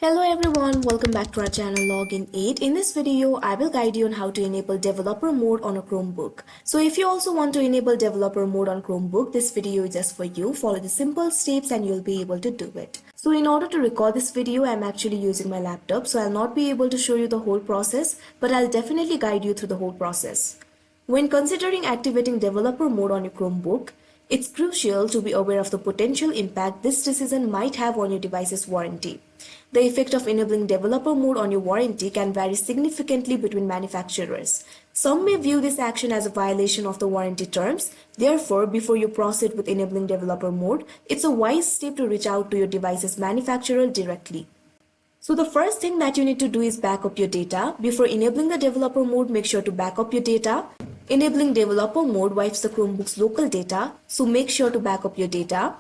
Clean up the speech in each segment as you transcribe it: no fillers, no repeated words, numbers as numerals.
Hello everyone, welcome back to our channel Login 8. In this video, I will guide you on how to enable developer mode on a Chromebook. So if you also want to enable developer mode on Chromebook, this video is just for you. Follow the simple steps and you'll be able to do it. So in order to record this video, I'm actually using my laptop, so I'll not be able to show you the whole process, but I'll definitely guide you through the whole process. When considering activating developer mode on your Chromebook, it's crucial to be aware of the potential impact this decision might have on your device's warranty. The effect of enabling developer mode on your warranty can vary significantly between manufacturers. Some may view this action as a violation of the warranty terms. Therefore, before you proceed with enabling developer mode, it's a wise step to reach out to your device's manufacturer directly. So the first thing that you need to do is back up your data. Before enabling the developer mode, make sure to back up your data. Enabling developer mode wipes the Chromebook's local data, so make sure to back up your data.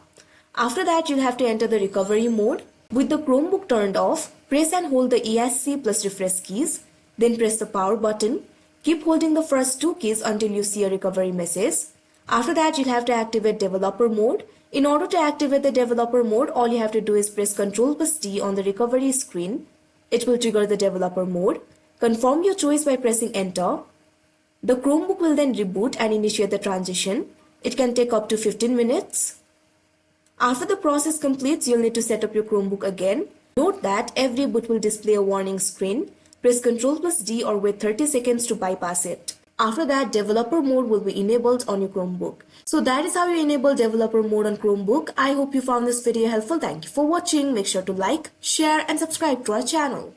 After that, you'll have to enter the recovery mode. With the Chromebook turned off, press and hold the ESC plus refresh keys, then press the power button. Keep holding the first two keys until you see a recovery message. After that, you'll have to activate developer mode. In order to activate the developer mode, all you have to do is press Ctrl+D on the recovery screen. It will trigger the developer mode. Confirm your choice by pressing enter. The Chromebook will then reboot and initiate the transition. It can take up to 15 minutes. After the process completes, you'll need to set up your Chromebook again. Note that every boot will display a warning screen. Press Ctrl+D or wait 30 seconds to bypass it. After that, developer mode will be enabled on your Chromebook. So that is how you enable developer mode on Chromebook. I hope you found this video helpful. Thank you for watching. Make sure to like, share and subscribe to our channel.